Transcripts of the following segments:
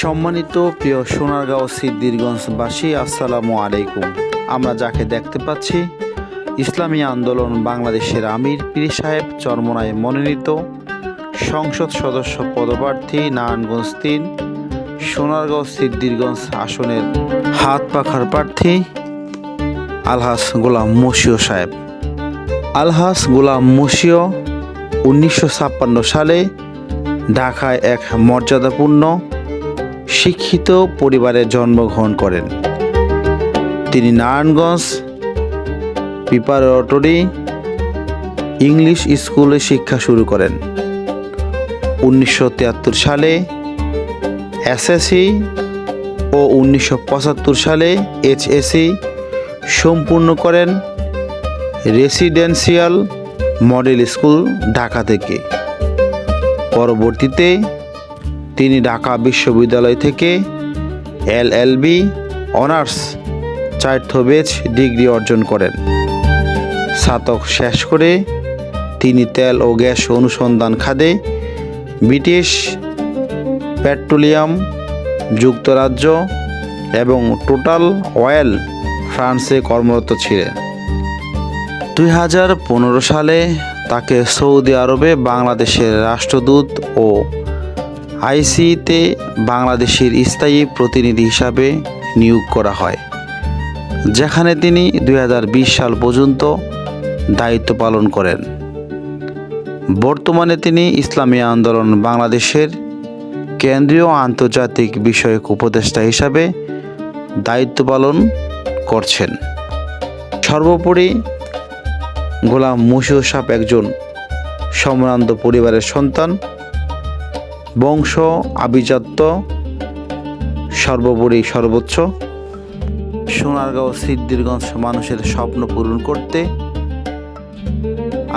সম্মানিত প্রিয় সোনারগাঁও সিদ্ধিরগঞ্জবাসী, আসসালামু আলাইকুম। আমরা যাকে দেখতে পাচ্ছি ইসলামী আন্দোলন বাংলাদেশের আমির পীর সাহেব চরমোনাই মনোনীত সংসদ সদস্য পদপ্রার্থী নারায়ণগঞ্জ ৩ সোনারগাঁও সিদ্ধিরগঞ্জ আসনের হাত পাখার প্রার্থী আলহাজ গোলাম মশিউ সাহেব। আলহাজ গোলাম মশিউ 1956 সালে ঢাকায় এক মর্যাদাপূর্ণ শিক্ষিত পরিবারে জন্মগ্রহণ করেন। তিনি নারায়ণগঞ্জ প্রিপারেটরি ইংলিশ স্কুলে শিক্ষা শুরু করেন। 1973 সালে এসএসসি ও 1975 সালে এইচএসসি সম্পূর্ণ করেন রেসিডেন্সিয়াল মডেল স্কুল ঢাকা থেকে। পরবর্তীতে তিনি ঢাকা বিশ্ববিদ্যালয় থেকে এলএলবি অনার্স চার্থ বেচ ডিগ্রি অর্জন করেন। স্নাতক শেষ করে তিনি তেল ও গ্যাস অনুসন্ধান খাতে ব্রিটিশ পেট্রোলিয়াম যুক্তরাজ্য এবং টোটাল অয়েল ফ্রান্সে কর্মরত ছিলেন। 2015 সালে তাকে সৌদি আরবে বাংলাদেশের রাষ্ট্রদূত ও আইসিতে বাংলাদেশের স্থায়ী প্রতিনিধি হিসাবে নিয়োগ করা হয়, যেখানে তিনি 2020 সাল পর্যন্ত দায়িত্ব পালন করেন। বর্তমানে তিনি ইসলামী আন্দোলন বাংলাদেশের কেন্দ্রীয় আন্তর্জাতিক বিষয়ক উপদেষ্টা হিসাবে দায়িত্ব পালন করছেন। সর্বোপরি গোলাম মশিউ সাহেব একজন সম্ভ্রান্ত পরিবারের সন্তান, বংশ আভিজাত্য সর্বোপরি সর্বোচ্চ। সোনারগাঁও সিদ্ধিরগঞ্জ মানুষের স্বপ্ন পূরণ করতে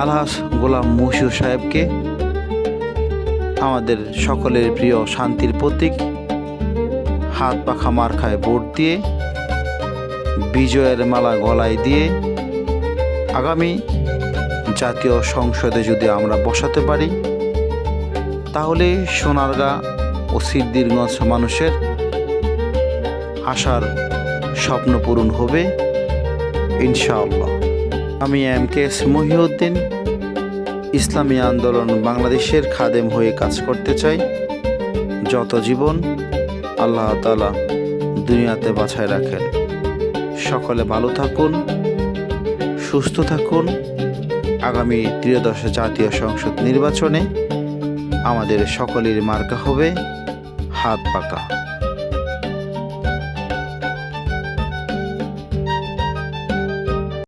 আলহাজ গোলাম মশিউ সাহেবকে আমাদের সকলের প্রিয় শান্তির প্রতীক হাত পাখা মার্কায় ভোট দিয়ে বিজয়ের মালা গলায় দিয়ে আগামী জাতীয় সংসদে যদি আমরা বসাতে পারি, তাহলে সোনারগাঁ ও সিদ্ধিরগঞ্জ মানুষের আশার স্বপ্ন পূরণ হবে ইনশাআল্লাহ। আমি এমকেএস মহিউদ্দিন, ইসলামী আন্দোলন বাংলাদেশের খাদেম হয়ে কাজ করতে চাই। যত জীবন আল্লাহ তাআলা দুনিয়াতে বাঁচায় রাখেন। সকলে ভালো থাকুন, সুস্থ থাকুন। আগামী ত্রয়োদশ জাতীয় সংসদ নির্বাচনে আমাদের সকলের মার্কা হবে হাত পাকা।